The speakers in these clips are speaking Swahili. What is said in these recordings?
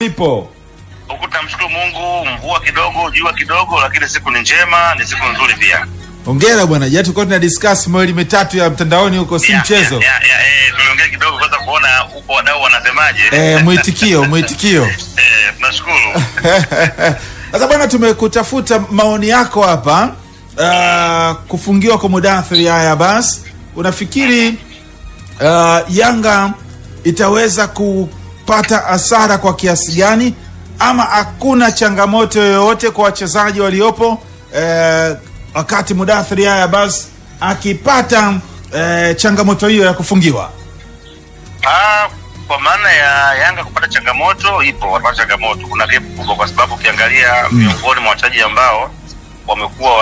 Ipo. Ukutamshukuru Mungu, mvua kidogo, jua kidogo, lakini siku ni njema, ni siku nzuri pia. Hongera bwana. Jana tulikuwa tuna discuss mawili mitatu ya mtandaoni huko, si mchezo. Tuliongea kidogo kwanza kuona huko wadau wanasemaje. Mwitikio. Tunashukuru. Sasa bwana, tumekutafuta maoni yako hapa. Kufungiwa kwa Mudathir Yahya Abbas, unafikiri Yanga itaweza kupata hasara kwa kiasi gani, ama hakuna changamoto yoyote kwa wachezaji waliopo wakati Mudathir Yahya Abbas akipata changamoto hiyo ya kufungiwa? Kwa maana ya Yanga kupata changamoto, ipo watapata changamoto. Kuna gap kubwa, kwa sababu ukiangalia miongoni mwa wachezaji ambao wamekuwa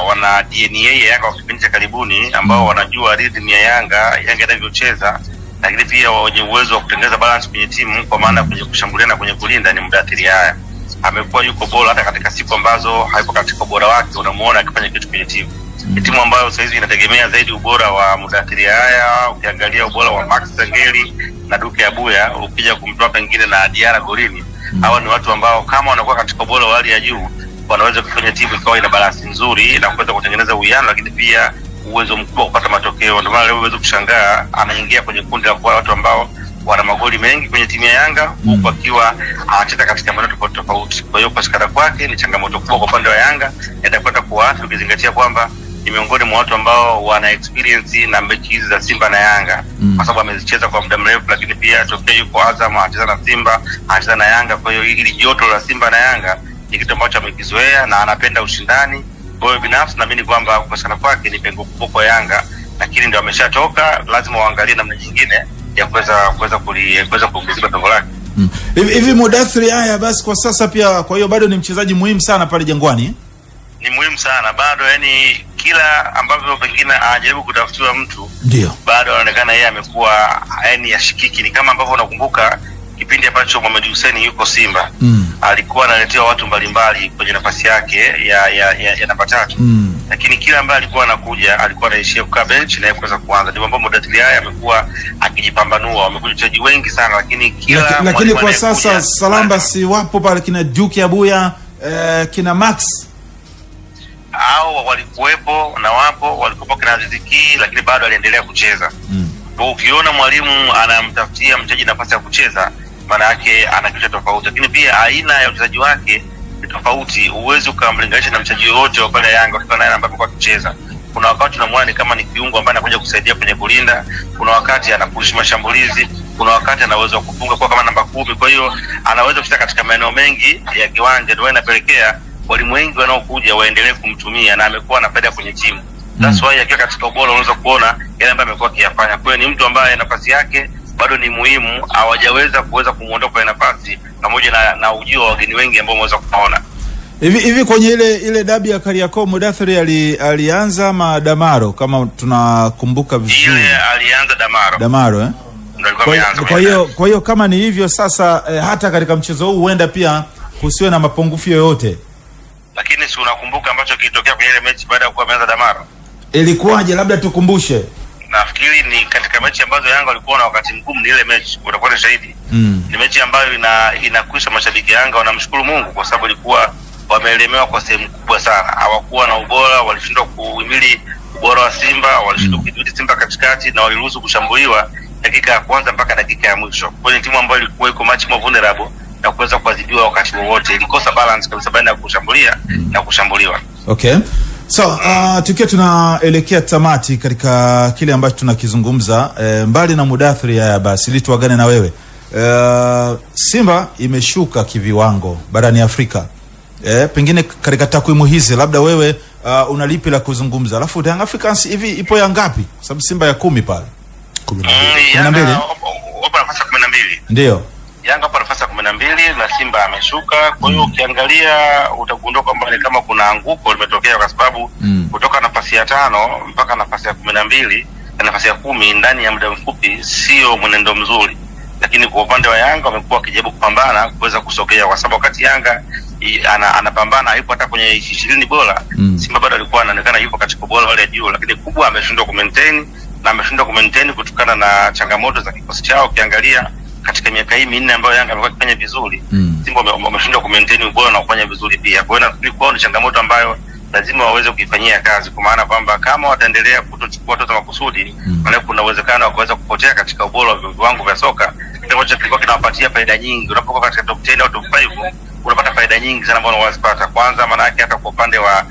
wana DNA ya Yanga kwa kipindi cha karibuni, ambao wanajua rhythm ya Yanga inavyocheza, lakini pia wenye uwezo wa kutengeneza balance kwenye timu, kwa maana kwenye kushambulia na kwenye kulinda, ni Mudathir Yahya. Amekuwa yuko bora hata katika siku ambazo haipo katika ubora wake, unamuona akifanya kitu kwenye timu. Ni timu ambayo sasa hivi inategemea zaidi ubora wa Mudathir Yahya. Ukiangalia ubora wa Max Zengeli na Duke Abuya, ukija kumtoa pengine na Diarra golini, hawa ni watu ambao kama wanakuwa katika ubora wa hali ya juu, wanaweza kufanya timu ikawa ina balance nzuri na kuweza kutengeneza uwiano, lakini pia uwezo mkubwa kupata matokeo. Ndio maana leo uwezo kushangaa anaingia kwenye kundi la kwa watu ambao wana magoli mengi kwenye timu ya Yanga, huku akiwa anacheza katika maeneo tofauti tofauti. Kwa hiyo kupatikana kwake ni changamoto kubwa kwa upande wa Yanga, itakwenda kuathiri, ukizingatia kwamba ni miongoni mwa watu ambao wana experience na mechi hizi za Simba na Yanga, kwa sababu amezicheza kwa muda mrefu, lakini pia tokea yuko Azam anacheza na Simba, anacheza na Yanga. Kwa hiyo hili joto la Simba na Yanga ni kitu ambacho amekizoea na anapenda ushindani. Kwa hiyo binafsi naamini kwamba kupatikana kwake ni pengo kubwa kwa Yanga, lakini ndio ameshatoka, lazima waangalie namna nyingine ya kuweza kuongeza pengo lake. Hivi Mudathir Yahya basi kwa sasa pia, kwa hiyo bado ni mchezaji muhimu sana pale Jangwani? Ni muhimu sana bado, yani kila ambavyo pengine anajaribu kutafutiwa mtu, ndio bado anaonekana yeye amekuwa yani yashikiki. Ni kama ambavyo unakumbuka kipindi ambacho Mohamed Hussein yuko Simba, alikuwa analetewa watu mbalimbali kwenye nafasi yake ya namba 3, lakini kila ambaye alikuwa anakuja alikuwa anaishia kukaa bench na kuweza kuanza. Ndio mambo Mudathir Yahya amekuwa akijipambanua. Wamekuja wachezaji wengi sana, lakini lakini kwa sasa Salamba si wapo pale, kina Duke Abuya, kina Max au walikuwepo na wapo, walikuwa kina Ziziki, lakini bado aliendelea kucheza. Kwa ukiona mwalimu anamtafutia mchezaji nafasi ya kucheza, maana yake ana kitu tofauti, lakini pia aina ya uchezaji wake ni tofauti. Uwezi ukamlinganisha na mchezaji yote wa pale Yanga kutokana na yale ambayo amekuwa akicheza. Kuna wakati tunamwona ni kama ni kiungo ambaye anakuja kusaidia kwenye kulinda, kuna wakati anapush mashambulizi, kuna wakati ana uwezo wa kufunga kwa kama namba 10. Kwa hiyo anaweza kucheza katika maeneo mengi ya kiwanja, ndio inapelekea walimu wengi wanaokuja waendelee kumtumia, na amekuwa anapenda kwenye timu. That's why akiwa katika ubora unaweza kuona yale ambayo amekuwa akiyafanya. Kwa hiyo ni mtu ambaye nafasi yake bado ni muhimu, hawajaweza kumuondoa kwa nafasi, pamoja na ujio wa wageni wengi ambao umeweza kuona. Hivi kwenye ile dabi ya Kariakoo Mudathir alianza ama Damaro, kama tunakumbuka vizuri? Ile alianza Damaro. Kwa hiyo kama ni hivyo sasa, hata katika mchezo huu huenda pia kusiwe na mapungufu yoyote. Lakini si unakumbuka ambacho kilitokea kwenye ile mechi baada ya kuwa ameanza Damaro? Ilikuwaje? Labda tukumbushe. Nafikiri ni katika mechi ambazo Yanga walikuwa na wakati mgumu, ni ile mechi, utakuwa shahidi. Ni mechi ambayo inakwisha mashabiki Yanga wanamshukuru Mungu, kwa sababu ilikuwa wameelemewa kwa sehemu kubwa sana. Hawakuwa na ubora, walishindwa kuhimili ubora wa Simba, walishindwa kudhibiti Simba katikati, na waliruhusu kushambuliwa dakika ya kwanza mpaka dakika ya mwisho. Kwa hiyo timu ambayo ilikuwa iko much more vulnerable na kuweza kuadhibiwa wakati wowote, ilikosa balance kabisa baina ya kushambulia na kushambuliwa. Okay. So, tukiwa tunaelekea tamati katika kile ambacho tunakizungumza, mbali na Mudathir Yahya basi ili tuagane na wewe. Simba imeshuka kiviwango barani Afrika. Pengine katika takwimu hizi labda wewe unalipi la kuzungumza? Alafu Young Africans hivi ipo ya ngapi? Kwa sababu Simba ya 10 pale. 12. Wapo nafasi ya 12. Ndio. Yanga hapo nafasi ya 12 na Simba ameshuka. Kwa hiyo ukiangalia utagundua kwamba ni kama kuna anguko limetokea, kwa sababu kutoka nafasi ya 5 mpaka nafasi ya 12 na nafasi ya 10 ndani ya muda mfupi sio mwenendo mzuri. Lakini kwa upande wa Yanga wamekuwa wakijaribu kupambana kuweza kusogea, kwa sababu wakati Yanga anapambana yupo hata kwenye 20 bora, Simba bado alikuwa anaonekana yupo katika bora wale juu, lakini kubwa ameshindwa kumaintain kutokana na changamoto za kikosi chao. Ukiangalia katika miaka hii minne ambayo Yanga amekuwa akifanya vizuri, Simba wameshindwa kumaintain ubora na kufanya vizuri pia. Kwa hiyo nafikiri kwao ni changamoto ambayo lazima waweze kuifanyia kazi, kwa maana kwamba kama wataendelea kutochukua hatua za makusudi, maana kuna uwezekano wa kuweza kupotea katika ubora wa viwango vya soka, kile ambacho kilikuwa kinawapatia faida nyingi. Unapokuwa katika top 10 au top 5 unapata faida nyingi sana ambazo unazipata. Kwanza maana yake hata kwa upande wa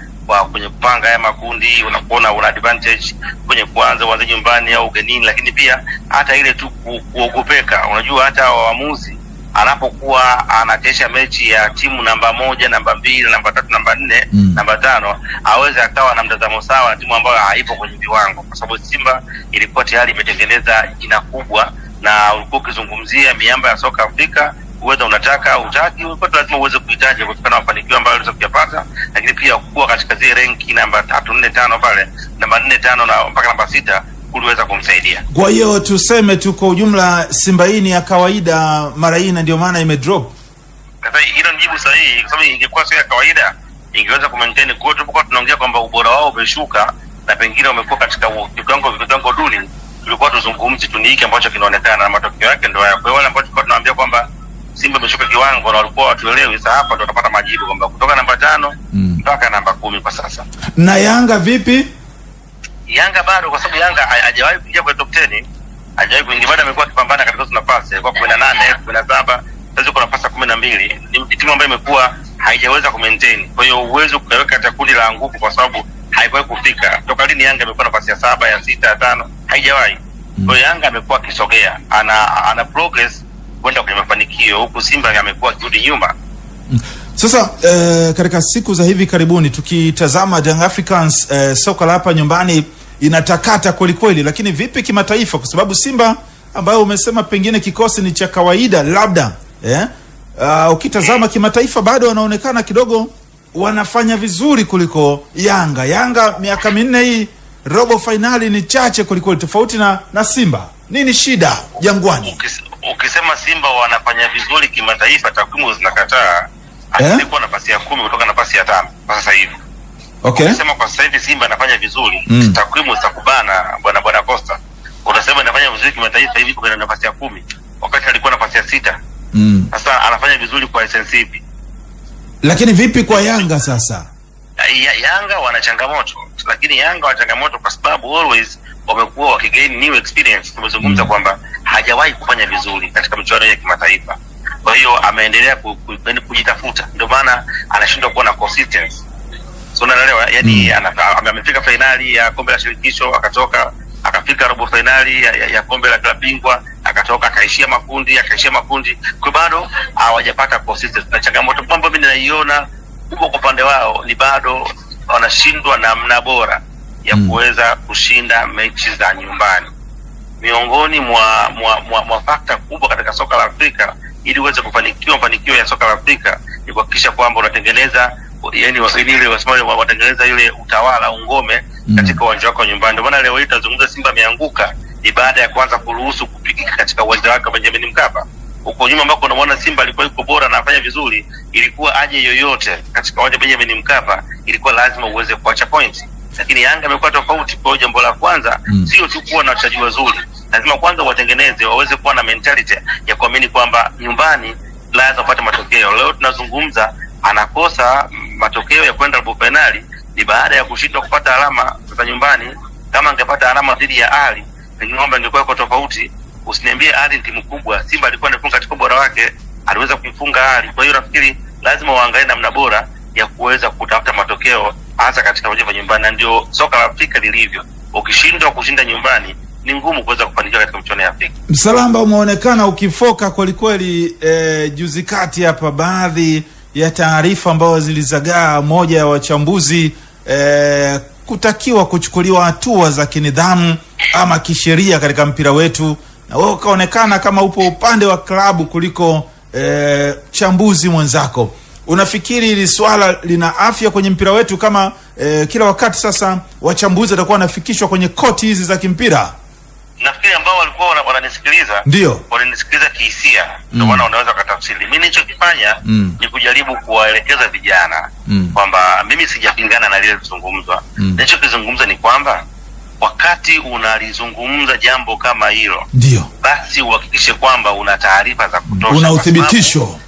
kwenye kupanga haya makundi unakuona una advantage kwenye kuanza uanze nyumbani au ugenini, lakini pia hata ile tu kuogopeka. Unajua hata waamuzi anapokuwa anacheza mechi ya timu namba 1, namba 2, namba 3, namba 4, namba 5, aweze akawa na mtazamo sawa na timu ambayo haipo kwenye viwango, kwa sababu Simba ilikuwa tayari imetengeneza jina kubwa, na ulikuwa ukizungumzia miamba ya soka Afrika, uweza unataka utaki, ulikuwa lazima uweze kuhitaji kutokana na mafanikio ambayo unaweza kuyapata, lakini pia kuwa katika zile ranki namba 3, 4, 5 pale, namba 4, 5 na mpaka namba 6 kuliweza kumsaidia. Kwa hiyo tuseme tu kwa ujumla Simba hii ni ya kawaida mara hii na ndio maana imedrop. Sasa hilo ni jibu sahihi, kwa sababu ingekuwa sio ya kawaida ingeweza kumaintain. Kwa hiyo tupo tunaongea kwamba ubora wao umeshuka na pengine wamekuwa katika viwango duni, tulikuwa tuzungumzi tu ni hiki ambacho kinaonekana na matokeo yake ndio haya. Kwa hiyo wale ambao tulikuwa tunawaambia kwamba Simba imeshuka kiwango na walikuwa watuelewi, sasa hapa ndio tutapata majibu kwamba kutoka namba 5 mpaka namba 10 kwa sasa. Na Yanga vipi? Yanga bado, kwa sababu Yanga hajawahi kuingia kwa top 10, hajawahi kuingia, bado amekuwa akipambana katika hizo nafasi. Alikuwa 18, 17, sasa yuko nafasi 12. Ni timu ambayo imekuwa haijaweza kumaintain. Kwa hiyo uwezo kuweka katika kundi la nguvu, kwa sababu haiwahi kufika. Toka lini Yanga imekuwa nafasi ya 7, ya 6, ya 5? Haijawahi. Kwa hiyo Yanga amekuwa akisogea, ana progress kwenda kwenye mafanikio, huku Simba amekuwa akirudi nyuma. Sasa katika siku za hivi karibuni tukitazama Young Africans, soka la hapa nyumbani inatakata kweli kweli, lakini vipi kimataifa? Kwa sababu Simba ambayo umesema pengine kikosi ni cha kawaida labda, ukitazama kimataifa bado wanaonekana kidogo wanafanya vizuri kuliko Yanga. Yanga miaka 4 hii robo finali ni chache kweli tofauti na Simba. Nini shida Jangwani? Ukisema Simba wanafanya vizuri kimataifa, takwimu zinakataa. Alikuwa nafasi ya 10 kutoka nafasi ya 5 kwa sasa hivi. Okay. Ukisema kwa sasa hivi Simba anafanya vizuri, takwimu zitakubana bwana Costa. Unasema anafanya vizuri kimataifa hivi kwa nafasi ya 10 wakati alikuwa nafasi ya 6. Sasa anafanya vizuri kwa essence ipi? Lakini vipi kwa Yanga sasa? Yanga wana changamoto, lakini Yanga wana changamoto kwa sababu always wamekuwa wakigain new experience. Tumezungumza kwamba hajawahi kufanya vizuri katika michuano ya kimataifa. Kwa hiyo ameendelea kujitafuta, ndio maana anashindwa kuwa na consistency. So unaelewa, yani amefika finali ya kombe la shirikisho akatoka, akafika robo finali ya kombe la klabu bingwa akatoka, akaishia makundi, kwa bado hawajapata consistency. Na changamoto kwamba mimi ninaiona kubwa kwa upande wao ni bado wanashindwa namna bora ya kuweza kushinda mechi za nyumbani. Miongoni mwa fakta kubwa katika soka la Afrika, ili uweze kufanikiwa mafanikio ya soka la Afrika, ni kuhakikisha kwamba unatengeneza, yani watengeneza ile utawala ngome katika uwanja wako nyumbani. Ndio maana leo hii tunazungumza Simba ameanguka ni baada ya kwanza kuruhusu kupigika katika uwanja wake Benjamin Mkapa. Huko nyuma ambako unaona Simba alikuwa yuko bora na anafanya vizuri, ilikuwa aje yoyote katika uwanja Benjamin Mkapa, ilikuwa lazima uweze kuacha point. Lakini Yanga amekuwa tofauti. Kwa jambo la kwanza sio tu kuwa na wachezaji wazuri, lazima kwanza watengeneze, waweze kuwa na mentality ya kuamini kwamba nyumbani lazima upate matokeo. Leo tunazungumza anakosa matokeo ya kwenda robo finali ni baada ya kushindwa kupata alama za nyumbani. Kama angepata alama dhidi ya Ali, pengine mambo yangekuwa kwa tofauti. Usiniambie Ali ni timu kubwa, Simba alikuwa anafunga katika ubora wake, aliweza kuifunga Ali. Kwa hiyo nafikiri lazima waangalie namna bora ya kuweza kutafuta matokeo hasa katika uwanja wa nyumbani, na ndio soka la Afrika lilivyo. Ukishindwa kushinda nyumbani ni ngumu kuweza kufanikiwa katika mchuano ya Afrika. Msalamba umeonekana ukifoka kweli juzi kati hapa, baadhi ya taarifa ambazo zilizagaa, moja ya wachambuzi kutakiwa kuchukuliwa hatua za kinidhamu ama kisheria katika mpira wetu, na wewe ukaonekana kama upo upande wa klabu kuliko chambuzi mwenzako. Unafikiri hili swala lina afya kwenye mpira wetu kama kila wakati sasa wachambuzi watakuwa wanafikishwa kwenye koti hizi za kimpira? Nafikiri ambao walikuwa wananisikiliza ndio wananisikiliza kihisia, ndio maana unaweza kutafsiri. Mimi nilichokifanya ni kujaribu kuwaelekeza vijana kwamba mimi sijapingana na lile lilizungumzwa. Nilichokizungumza ni kwamba wakati unalizungumza jambo kama hilo, ndio basi uhakikishe kwamba una taarifa za kutosha, una uthibitisho.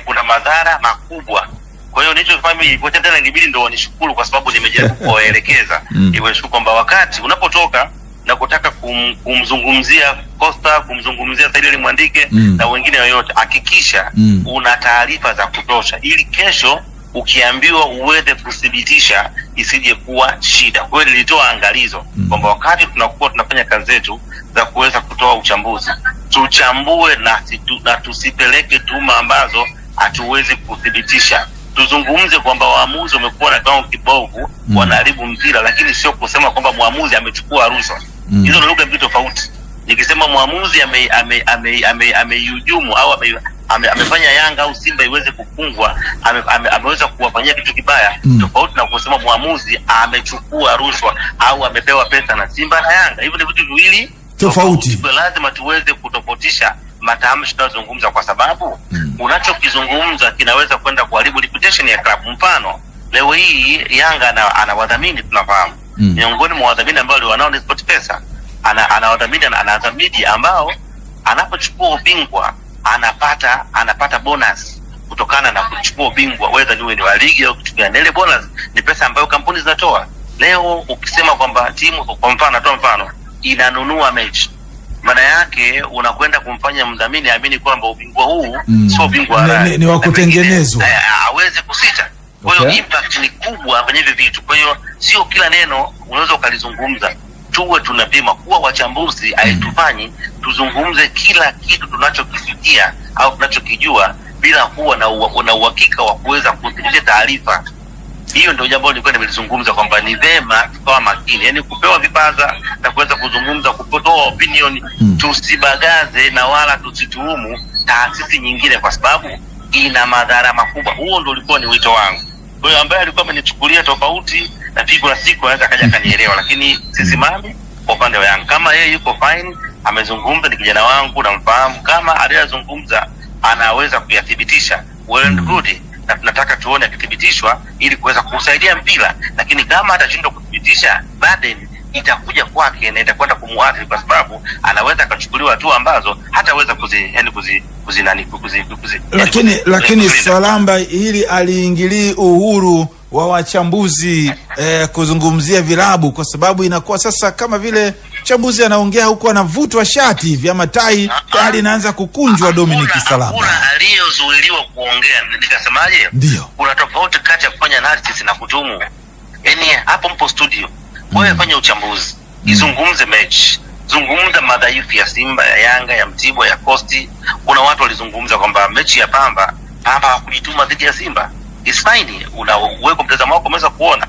Kuna madhara makubwa. Kwa hiyo nilichofanya kwa tena ilibidi ndo wanishukuru, kwa sababu nimejaribu kuwaelekeza iweshukuru kwamba wakati unapotoka na kutaka kumzungumzia Costa, kumzungumzia Said Mwandike na wengine yoyote, hakikisha una taarifa za kutosha, ili kesho ukiambiwa uweze kuthibitisha isije kuwa shida. Kwa hiyo nilitoa angalizo kwamba wakati tunakuwa tunafanya kazi zetu za kuweza kutoa uchambuzi, tuchambue na tusipeleke tuma ambazo hatuwezi kuthibitisha. Tuzungumze kwamba waamuzi wamekuwa na kiwango kibovu, wanaharibu mpira, lakini sio kusema kwamba muamuzi amechukua rushwa. Hizo ni lugha mbili tofauti. Nikisema muamuzi amehujumu au amefanya Yanga au Simba iweze kufungwa, ameweza kuwafanyia kitu kibaya, tofauti na kusema muamuzi amechukua rushwa au amepewa pesa na Simba na Yanga. Hivyo ni vitu viwili tofauti. Lazima tuweze kutofautisha matamshi tunayozungumza, kwa sababu unachokizungumza kinaweza kwenda kuharibu reputation ya club. Mfano, leo hii Yanga ana wadhamini, tunafahamu miongoni mwa wadhamini ambao wanao ni SportPesa, ana wadhamini, ana Azam ambao anapochukua ubingwa anapata bonus kutokana na kuchukua ubingwa, whether ni wa ligi au kitu gani. Ile bonus ni pesa ambayo kampuni zinatoa. Leo ukisema kwamba timu, kwa mfano, natoa mfano, inanunua mechi, maana yake unakwenda kumfanya mdhamini aamini kwamba ubingwa huu sio ubingwa ni wa kutengenezwa, hawezi kusita. Kwa hiyo impact ni kubwa kwenye hivi vitu. Kwa hiyo sio kila neno unaweza ukalizungumza. Tuwe tunapima, kuwa wachambuzi haitufanyi tuzungumze kila kitu tunachokisikia au tunachokijua bila kuwa na uhakika wa kuweza kudhibitisha taarifa. Hiyo ndio jambo nilikuwa nimelizungumza kwamba ni vema tukawa makini, yani kupewa vipaza na kuweza kuzungumza, kutoa opinion, tusibagaze na wala tusituhumu taasisi nyingine, kwa sababu ina madhara makubwa. Huo ndio ulikuwa ni wito wangu. Kwa hiyo ambaye alikuwa amenichukulia tofauti na pigo la siku anaweza kaja kanielewa, lakini sisimami kwa upande wa Yanga. Kama yeye yuko fine, amezungumza, ni kijana wangu namfahamu, kama aliyazungumza anaweza kuyathibitisha, well and good, na tunataka tuone akithibitishwa ili kuweza kusaidia mpira. Lakini kama atashindwa kuthibitisha, burden itakuja kwake na itakwenda kumuathiri, kwa sababu anaweza akachukuliwa hatua ambazo hataweza lakini Salamba, hili aliingilii uhuru wa wachambuzi kuzungumzia vilabu, kwa sababu inakuwa sasa kama vile chambuzi anaongea huko anavutwa shati hivi ama tai tayari inaanza kukunjwa. Dominic Salamba, hakuna aliyozuiliwa kuongea. Nikasemaje? Ndio kuna tofauti kati ya kufanya analysis na kutumu. Yaani hapo mpo studio, wewe fanya uchambuzi, izungumze mechi, zungumza madhaifu ya Simba, ya Yanga, ya Mtibwa, ya Costi. Kuna watu walizungumza kwamba mechi ya Pamba hakujituma dhidi ya Simba. It's fine, unaweka mtazamo wako, umeweza kuona,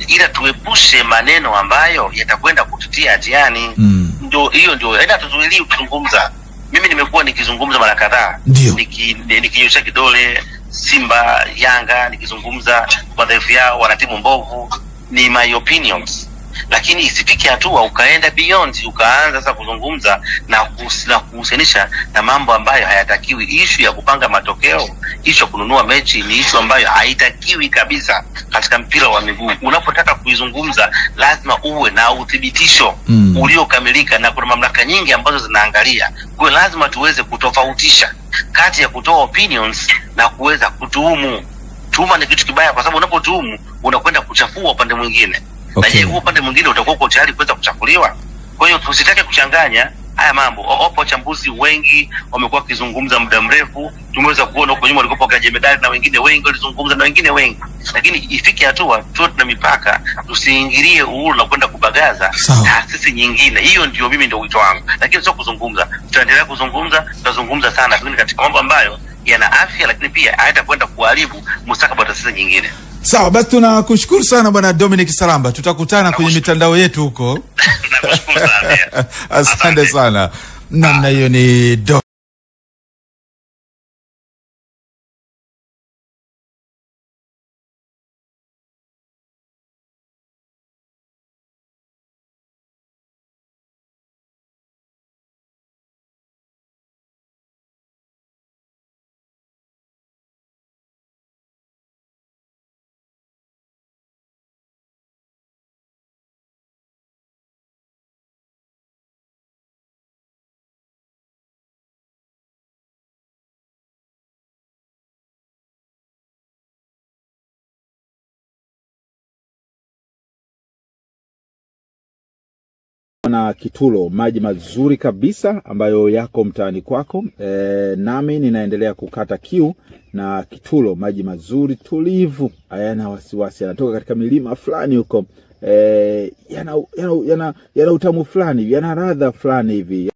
ila tuepushe maneno ambayo yatakwenda kututia hatiani. Ndio hiyo ndio, yaani tuzuilie kuzungumza. Mimi nimekuwa nikizungumza mara kadhaa, nikinyosha kidole Simba, Yanga, nikizungumza madhaifu yao, wana timu mbovu, ni my opinions. Lakini isifike hatua ukaenda beyond, ukaanza sasa kuzungumza na kuhusianisha na mambo ambayo hayatakiwi. Issue ya kupanga matokeo, issue ya kununua mechi ni issue ambayo haitakiwi kabisa katika mpira wa miguu. Unapotaka kuizungumza lazima uwe na uthibitisho uliokamilika, na kuna mamlaka nyingi ambazo zinaangalia. Kwa hiyo lazima tuweze kutofautisha kati ya kutoa opinions na kuweza kutuhumu. Tuhuma ni kitu kibaya, kwa sababu unapotuhumu unakwenda kuchafua upande mwingine. Na je, huo upande mwingine utakuwa uko tayari kuweza kuchafuliwa? Kwa hiyo tusitake kuchanganya haya mambo. Wapo wachambuzi wengi wamekuwa wakizungumza muda mrefu, tumeweza kuona huko nyuma walikuwa kwa Jemedari na wengine wengi walizungumza na wengine wengi, lakini ifike hatua tuwe tuna mipaka, tusiingilie uhuru na kwenda kubagaza taasisi nyingine. Hiyo ndio mimi ndio wito wangu, lakini sio kuzungumza. Tutaendelea kuzungumza, tutazungumza sana, lakini katika mambo ambayo yana afya, lakini pia hayatakwenda kuharibu mustakabali wa taasisi nyingine. Sawa, basi tunakushukuru sana Bwana Dominic Salamba, tutakutana kwenye mitandao yetu huko. Nakushukuru sana. Asante sana. Namna hiyo ni na Kitulo, maji mazuri kabisa ambayo yako mtaani kwako. Nami ninaendelea kukata kiu na Kitulo, maji mazuri tulivu, hayana wasiwasi, yanatoka katika milima fulani huko. Yana utamu fulani, yana ladha fulani hivi.